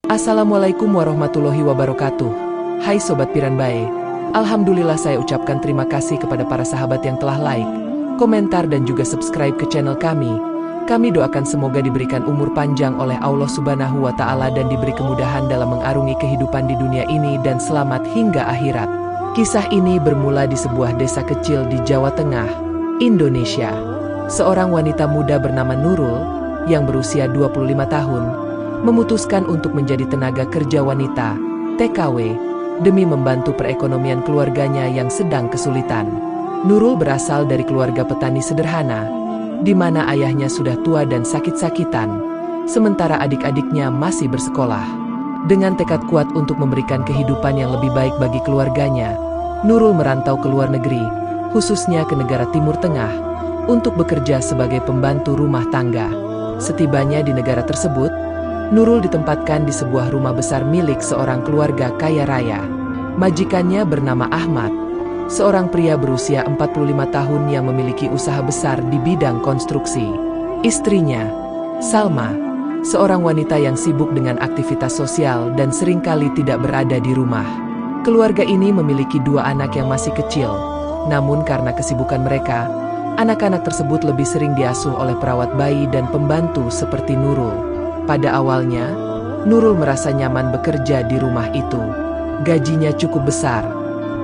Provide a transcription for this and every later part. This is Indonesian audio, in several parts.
Assalamualaikum warahmatullahi wabarakatuh. Hai Sobat Piranbae. Alhamdulillah saya ucapkan terima kasih kepada para sahabat yang telah like, komentar dan juga subscribe ke channel kami. Kami doakan semoga diberikan umur panjang oleh Allah Subhanahu wa Ta'ala dan diberi kemudahan dalam mengarungi kehidupan di dunia ini dan selamat hingga akhirat. Kisah ini bermula di sebuah desa kecil di Jawa Tengah, Indonesia. Seorang wanita muda bernama Nurul, yang berusia 25 tahun, memutuskan untuk menjadi tenaga kerja wanita, TKW, demi membantu perekonomian keluarganya yang sedang kesulitan. Nurul berasal dari keluarga petani sederhana, di mana ayahnya sudah tua dan sakit-sakitan, sementara adik-adiknya masih bersekolah. Dengan tekad kuat untuk memberikan kehidupan yang lebih baik bagi keluarganya, Nurul merantau ke luar negeri, khususnya ke negara Timur Tengah, untuk bekerja sebagai pembantu rumah tangga. Setibanya di negara tersebut, Nurul ditempatkan di sebuah rumah besar milik seorang keluarga kaya raya. Majikannya bernama Ahmad, seorang pria berusia 45 tahun yang memiliki usaha besar di bidang konstruksi. Istrinya, Salma, seorang wanita yang sibuk dengan aktivitas sosial dan seringkali tidak berada di rumah. Keluarga ini memiliki 2 anak yang masih kecil, namun karena kesibukan mereka, anak-anak tersebut lebih sering diasuh oleh perawat bayi dan pembantu seperti Nurul. Pada awalnya, Nurul merasa nyaman bekerja di rumah itu. Gajinya cukup besar,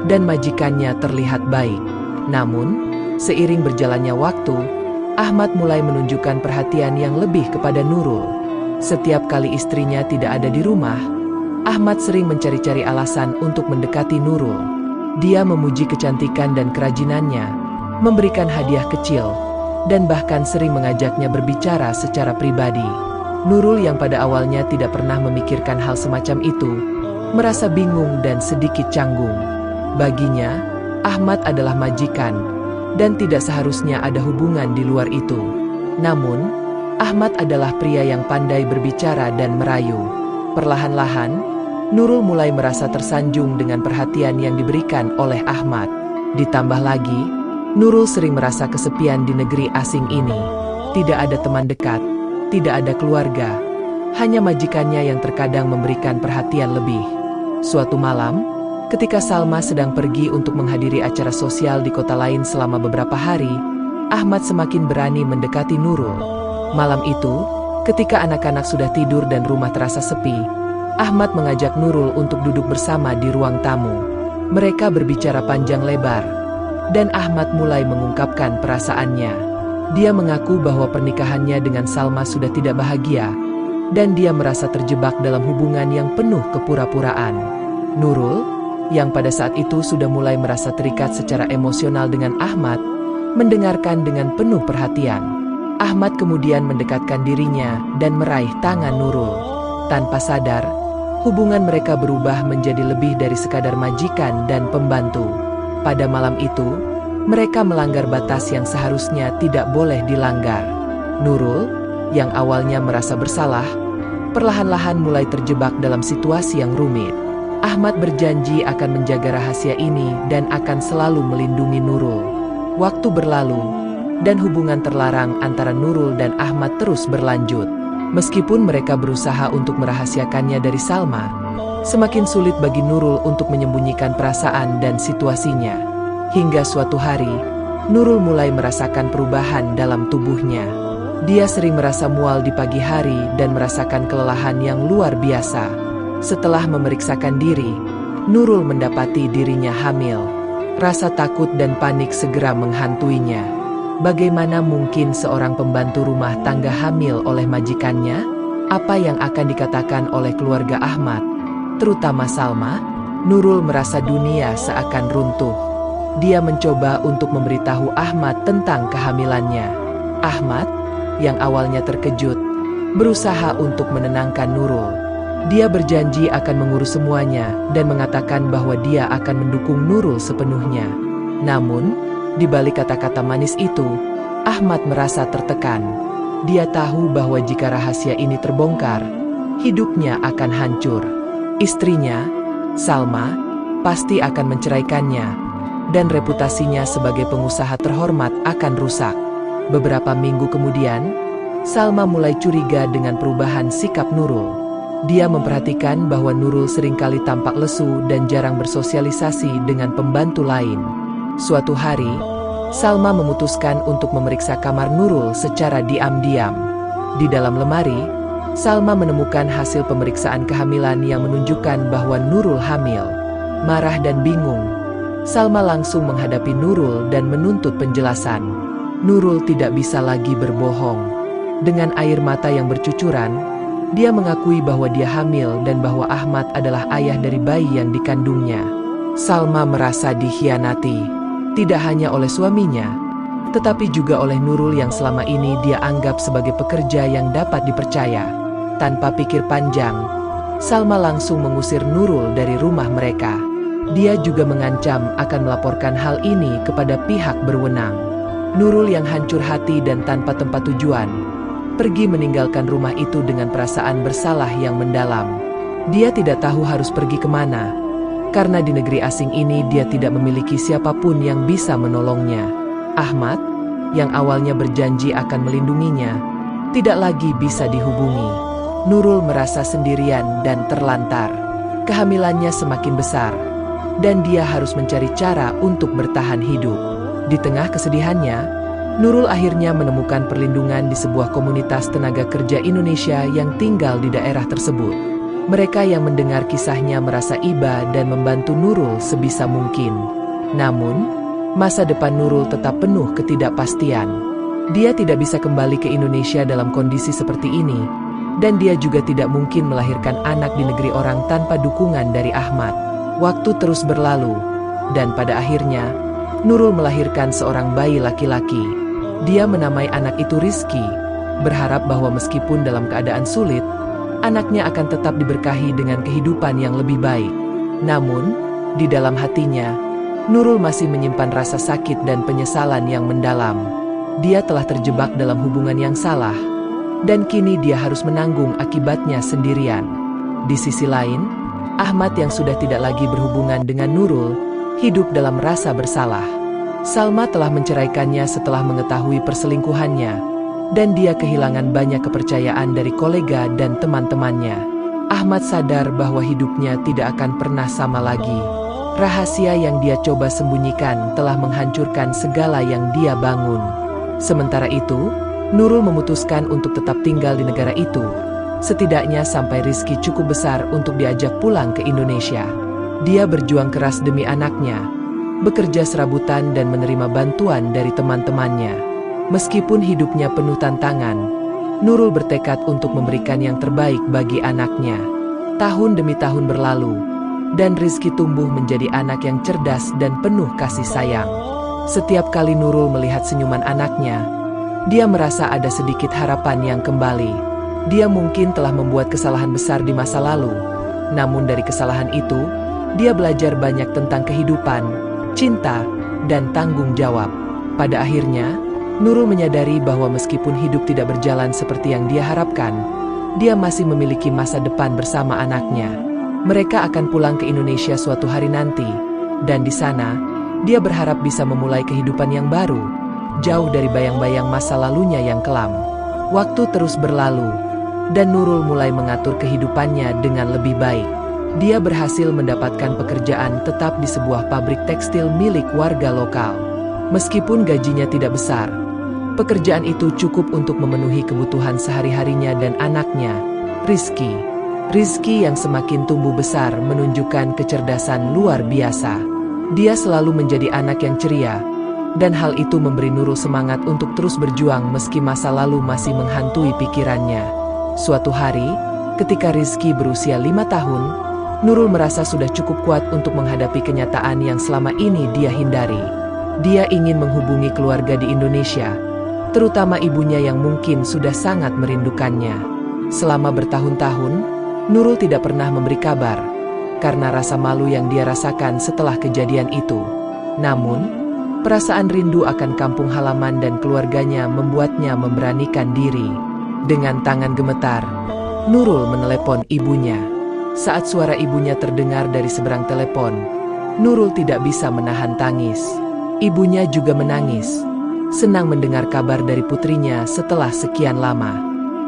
dan majikannya terlihat baik. Namun, seiring berjalannya waktu, Ahmad mulai menunjukkan perhatian yang lebih kepada Nurul. Setiap kali istrinya tidak ada di rumah, Ahmad sering mencari-cari alasan untuk mendekati Nurul. Dia memuji kecantikan dan kerajinannya, memberikan hadiah kecil, dan bahkan sering mengajaknya berbicara secara pribadi. Nurul yang pada awalnya tidak pernah memikirkan hal semacam itu, merasa bingung dan sedikit canggung. Baginya, Ahmad adalah majikan, dan tidak seharusnya ada hubungan di luar itu. Namun, Ahmad adalah pria yang pandai berbicara dan merayu. Perlahan-lahan, Nurul mulai merasa tersanjung dengan perhatian yang diberikan oleh Ahmad. Ditambah lagi, Nurul sering merasa kesepian di negeri asing ini. Tidak ada teman dekat, tidak ada keluarga, hanya majikannya yang terkadang memberikan perhatian lebih. Suatu malam, ketika Salma sedang pergi untuk menghadiri acara sosial di kota lain selama beberapa hari, Ahmad semakin berani mendekati Nurul. Malam itu, ketika anak-anak sudah tidur dan rumah terasa sepi, Ahmad mengajak Nurul untuk duduk bersama di ruang tamu. Mereka berbicara panjang lebar, dan Ahmad mulai mengungkapkan perasaannya. Dia mengaku bahwa pernikahannya dengan Salma sudah tidak bahagia, dan dia merasa terjebak dalam hubungan yang penuh kepura-puraan. Nurul, yang pada saat itu sudah mulai merasa terikat secara emosional dengan Ahmad, mendengarkan dengan penuh perhatian. Ahmad kemudian mendekatkan dirinya dan meraih tangan Nurul. Tanpa sadar, hubungan mereka berubah menjadi lebih dari sekadar majikan dan pembantu. Pada malam itu, mereka melanggar batas yang seharusnya tidak boleh dilanggar. Nurul, yang awalnya merasa bersalah, perlahan-lahan mulai terjebak dalam situasi yang rumit. Ahmad berjanji akan menjaga rahasia ini dan akan selalu melindungi Nurul. Waktu berlalu, dan hubungan terlarang antara Nurul dan Ahmad terus berlanjut. Meskipun mereka berusaha untuk merahasiakannya dari Salma, semakin sulit bagi Nurul untuk menyembunyikan perasaan dan situasinya. Hingga suatu hari, Nurul mulai merasakan perubahan dalam tubuhnya. Dia sering merasa mual di pagi hari dan merasakan kelelahan yang luar biasa. Setelah memeriksakan diri, Nurul mendapati dirinya hamil. Rasa takut dan panik segera menghantuinya. Bagaimana mungkin seorang pembantu rumah tangga hamil oleh majikannya? Apa yang akan dikatakan oleh keluarga Ahmad, terutama Salma? Nurul merasa dunia seakan runtuh. Dia mencoba untuk memberitahu Ahmad tentang kehamilannya. Ahmad, yang awalnya terkejut, berusaha untuk menenangkan Nurul. Dia berjanji akan mengurus semuanya dan mengatakan bahwa dia akan mendukung Nurul sepenuhnya. Namun, di balik kata-kata manis itu, Ahmad merasa tertekan. Dia tahu bahwa jika rahasia ini terbongkar, hidupnya akan hancur. Istrinya, Salma, pasti akan menceraikannya, dan reputasinya sebagai pengusaha terhormat akan rusak. Beberapa minggu kemudian, Salma mulai curiga dengan perubahan sikap Nurul. Dia memperhatikan bahwa Nurul seringkali tampak lesu dan jarang bersosialisasi dengan pembantu lain. Suatu hari, Salma memutuskan untuk memeriksa kamar Nurul secara diam-diam. Di dalam lemari, Salma menemukan hasil pemeriksaan kehamilan yang menunjukkan bahwa Nurul hamil. Marah dan bingung, Salma langsung menghadapi Nurul dan menuntut penjelasan. Nurul tidak bisa lagi berbohong. Dengan air mata yang bercucuran, dia mengakui bahwa dia hamil dan bahwa Ahmad adalah ayah dari bayi yang dikandungnya. Salma merasa dikhianati, tidak hanya oleh suaminya, tetapi juga oleh Nurul yang selama ini dia anggap sebagai pekerja yang dapat dipercaya. Tanpa pikir panjang, Salma langsung mengusir Nurul dari rumah mereka. Dia juga mengancam akan melaporkan hal ini kepada pihak berwenang. Nurul yang hancur hati dan tanpa tempat tujuan, pergi meninggalkan rumah itu dengan perasaan bersalah yang mendalam. Dia tidak tahu harus pergi kemana, karena di negeri asing ini dia tidak memiliki siapapun yang bisa menolongnya. Ahmad, yang awalnya berjanji akan melindunginya, tidak lagi bisa dihubungi. Nurul merasa sendirian dan terlantar. Kehamilannya semakin besar, dan dia harus mencari cara untuk bertahan hidup. Di tengah kesedihannya, Nurul akhirnya menemukan perlindungan di sebuah komunitas tenaga kerja Indonesia yang tinggal di daerah tersebut. Mereka yang mendengar kisahnya merasa iba dan membantu Nurul sebisa mungkin. Namun, masa depan Nurul tetap penuh ketidakpastian. Dia tidak bisa kembali ke Indonesia dalam kondisi seperti ini, dan dia juga tidak mungkin melahirkan anak di negeri orang tanpa dukungan dari Ahmad. Waktu terus berlalu, dan pada akhirnya, Nurul melahirkan seorang bayi laki-laki. Dia menamai anak itu Rizky, berharap bahwa meskipun dalam keadaan sulit, anaknya akan tetap diberkahi dengan kehidupan yang lebih baik. Namun, di dalam hatinya, Nurul masih menyimpan rasa sakit dan penyesalan yang mendalam. Dia telah terjebak dalam hubungan yang salah, dan kini dia harus menanggung akibatnya sendirian. Di sisi lain, Ahmad yang sudah tidak lagi berhubungan dengan Nurul, hidup dalam rasa bersalah. Salma telah menceraikannya setelah mengetahui perselingkuhannya, dan dia kehilangan banyak kepercayaan dari kolega dan teman-temannya. Ahmad sadar bahwa hidupnya tidak akan pernah sama lagi. Rahasia yang dia coba sembunyikan telah menghancurkan segala yang dia bangun. Sementara itu, Nurul memutuskan untuk tetap tinggal di negara itu, setidaknya sampai Rizky cukup besar untuk diajak pulang ke Indonesia. Dia berjuang keras demi anaknya, bekerja serabutan dan menerima bantuan dari teman-temannya. Meskipun hidupnya penuh tantangan, Nurul bertekad untuk memberikan yang terbaik bagi anaknya. Tahun demi tahun berlalu, dan Rizky tumbuh menjadi anak yang cerdas dan penuh kasih sayang. Setiap kali Nurul melihat senyuman anaknya, dia merasa ada sedikit harapan yang kembali. Dia mungkin telah membuat kesalahan besar di masa lalu, namun dari kesalahan itu, dia belajar banyak tentang kehidupan, cinta, dan tanggung jawab. Pada akhirnya, Nurul menyadari bahwa meskipun hidup tidak berjalan seperti yang dia harapkan, dia masih memiliki masa depan bersama anaknya. Mereka akan pulang ke Indonesia suatu hari nanti, dan di sana, dia berharap bisa memulai kehidupan yang baru, jauh dari bayang-bayang masa lalunya yang kelam. Waktu terus berlalu, dan Nurul mulai mengatur kehidupannya dengan lebih baik. Dia berhasil mendapatkan pekerjaan tetap di sebuah pabrik tekstil milik warga lokal. Meskipun gajinya tidak besar, pekerjaan itu cukup untuk memenuhi kebutuhan sehari-harinya dan anaknya, Rizky. Rizky yang semakin tumbuh besar menunjukkan kecerdasan luar biasa. Dia selalu menjadi anak yang ceria, dan hal itu memberi Nurul semangat untuk terus berjuang meski masa lalu masih menghantui pikirannya. Suatu hari, ketika Rizky berusia 5 tahun, Nurul merasa sudah cukup kuat untuk menghadapi kenyataan yang selama ini dia hindari. Dia ingin menghubungi keluarga di Indonesia, terutama ibunya yang mungkin sudah sangat merindukannya. Selama bertahun-tahun, Nurul tidak pernah memberi kabar, karena rasa malu yang dia rasakan setelah kejadian itu. Namun, perasaan rindu akan kampung halaman dan keluarganya membuatnya memberanikan diri. Dengan tangan gemetar, Nurul menelepon ibunya. Saat suara ibunya terdengar dari seberang telepon, Nurul tidak bisa menahan tangis. Ibunya juga menangis, senang mendengar kabar dari putrinya setelah sekian lama.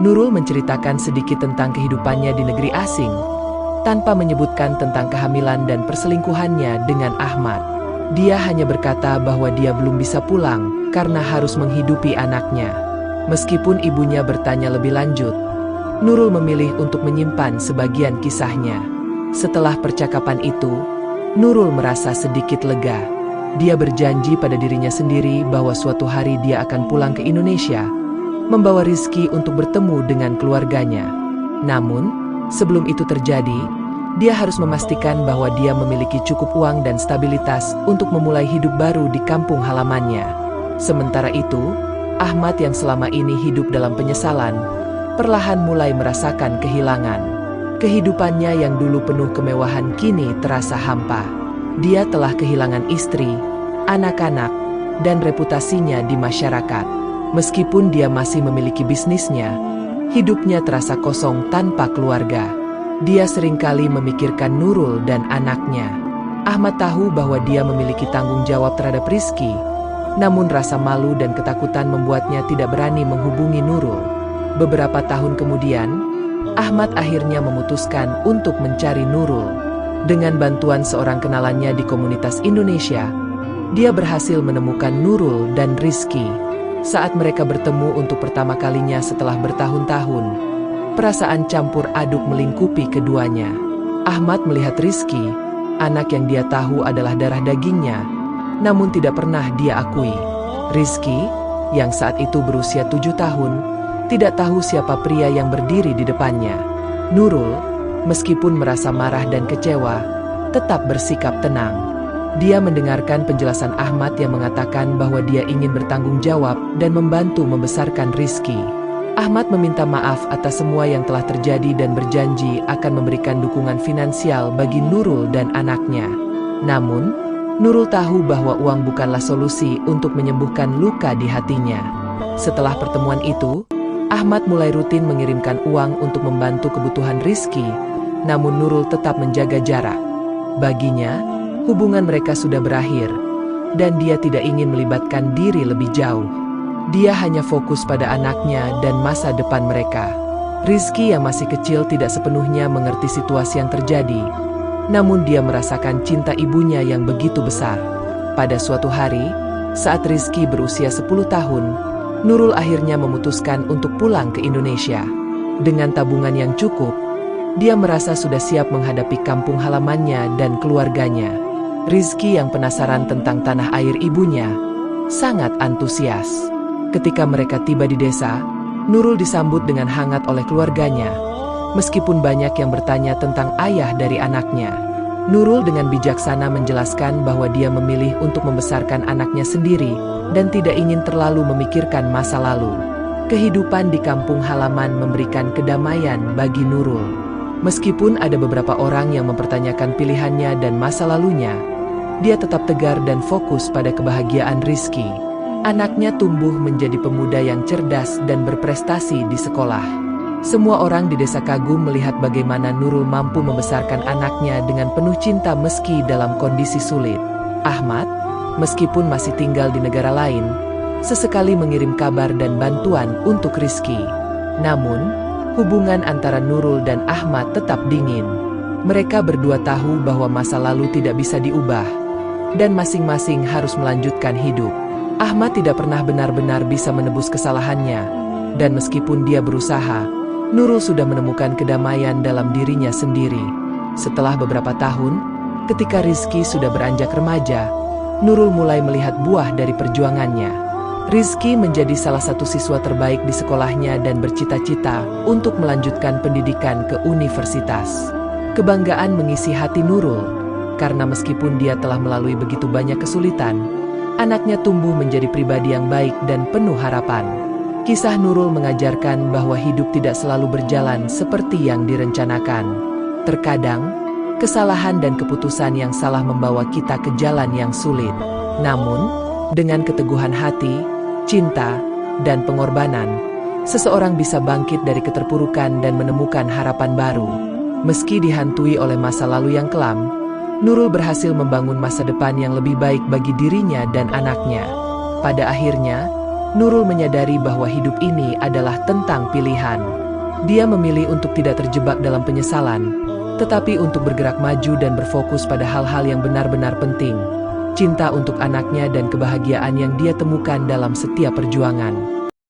Nurul menceritakan sedikit tentang kehidupannya di negeri asing, tanpa menyebutkan tentang kehamilan dan perselingkuhannya dengan Ahmad. Dia hanya berkata bahwa dia belum bisa pulang karena harus menghidupi anaknya. Meskipun ibunya bertanya lebih lanjut, Nurul memilih untuk menyimpan sebagian kisahnya. Setelah percakapan itu, Nurul merasa sedikit lega. Dia berjanji pada dirinya sendiri bahwa suatu hari dia akan pulang ke Indonesia, membawa rezeki untuk bertemu dengan keluarganya. Namun, sebelum itu terjadi, dia harus memastikan bahwa dia memiliki cukup uang dan stabilitas untuk memulai hidup baru di kampung halamannya. Sementara itu, Ahmad yang selama ini hidup dalam penyesalan, perlahan mulai merasakan kehilangan. Kehidupannya yang dulu penuh kemewahan kini terasa hampa. Dia telah kehilangan istri, anak-anak, dan reputasinya di masyarakat. Meskipun dia masih memiliki bisnisnya, hidupnya terasa kosong tanpa keluarga. Dia seringkali memikirkan Nurul dan anaknya. Ahmad tahu bahwa dia memiliki tanggung jawab terhadap Rizky, namun rasa malu dan ketakutan membuatnya tidak berani menghubungi Nurul. Beberapa tahun kemudian, Ahmad akhirnya memutuskan untuk mencari Nurul. Dengan bantuan seorang kenalannya di komunitas Indonesia, dia berhasil menemukan Nurul dan Rizky. Saat mereka bertemu untuk pertama kalinya setelah bertahun-tahun, perasaan campur aduk melingkupi keduanya. Ahmad melihat Rizky, anak yang dia tahu adalah darah dagingnya, namun tidak pernah dia akui. Rizky, yang saat itu berusia 7 tahun, tidak tahu siapa pria yang berdiri di depannya. Nurul, meskipun merasa marah dan kecewa, tetap bersikap tenang. Dia mendengarkan penjelasan Ahmad yang mengatakan bahwa dia ingin bertanggung jawab dan membantu membesarkan Rizky. Ahmad meminta maaf atas semua yang telah terjadi dan berjanji akan memberikan dukungan finansial bagi Nurul dan anaknya. Namun, Nurul tahu bahwa uang bukanlah solusi untuk menyembuhkan luka di hatinya. Setelah pertemuan itu, Ahmad mulai rutin mengirimkan uang untuk membantu kebutuhan Rizky, namun Nurul tetap menjaga jarak. Baginya, hubungan mereka sudah berakhir, dan dia tidak ingin melibatkan diri lebih jauh. Dia hanya fokus pada anaknya dan masa depan mereka. Rizky yang masih kecil tidak sepenuhnya mengerti situasi yang terjadi, namun dia merasakan cinta ibunya yang begitu besar. Pada suatu hari, saat Rizky berusia 10 tahun, Nurul akhirnya memutuskan untuk pulang ke Indonesia. Dengan tabungan yang cukup, dia merasa sudah siap menghadapi kampung halamannya dan keluarganya. Rizky yang penasaran tentang tanah air ibunya, sangat antusias. Ketika mereka tiba di desa, Nurul disambut dengan hangat oleh keluarganya. Meskipun banyak yang bertanya tentang ayah dari anaknya, Nurul dengan bijaksana menjelaskan bahwa dia memilih untuk membesarkan anaknya sendiri dan tidak ingin terlalu memikirkan masa lalu. Kehidupan di kampung halaman memberikan kedamaian bagi Nurul. Meskipun ada beberapa orang yang mempertanyakan pilihannya dan masa lalunya, dia tetap tegar dan fokus pada kebahagiaan Rizky. Anaknya tumbuh menjadi pemuda yang cerdas dan berprestasi di sekolah. Semua orang di desa kagum melihat bagaimana Nurul mampu membesarkan anaknya dengan penuh cinta meski dalam kondisi sulit. Ahmad, meskipun masih tinggal di negara lain, sesekali mengirim kabar dan bantuan untuk Rizky. Namun, hubungan antara Nurul dan Ahmad tetap dingin. Mereka berdua tahu bahwa masa lalu tidak bisa diubah, dan masing-masing harus melanjutkan hidup. Ahmad tidak pernah benar-benar bisa menebus kesalahannya, dan meskipun dia berusaha, Nurul sudah menemukan kedamaian dalam dirinya sendiri. Setelah beberapa tahun, ketika Rizky sudah beranjak remaja, Nurul mulai melihat buah dari perjuangannya. Rizky menjadi salah satu siswa terbaik di sekolahnya dan bercita-cita untuk melanjutkan pendidikan ke universitas. Kebanggaan mengisi hati Nurul, karena meskipun dia telah melalui begitu banyak kesulitan, anaknya tumbuh menjadi pribadi yang baik dan penuh harapan. Kisah Nurul mengajarkan bahwa hidup tidak selalu berjalan seperti yang direncanakan. Terkadang, kesalahan dan keputusan yang salah membawa kita ke jalan yang sulit. Namun, dengan keteguhan hati, cinta, dan pengorbanan, seseorang bisa bangkit dari keterpurukan dan menemukan harapan baru. Meski dihantui oleh masa lalu yang kelam, Nurul berhasil membangun masa depan yang lebih baik bagi dirinya dan anaknya. Pada akhirnya, Nurul menyadari bahwa hidup ini adalah tentang pilihan. Dia memilih untuk tidak terjebak dalam penyesalan, tetapi untuk bergerak maju dan berfokus pada hal-hal yang benar-benar penting. Cinta untuk anaknya dan kebahagiaan yang dia temukan dalam setiap perjuangan.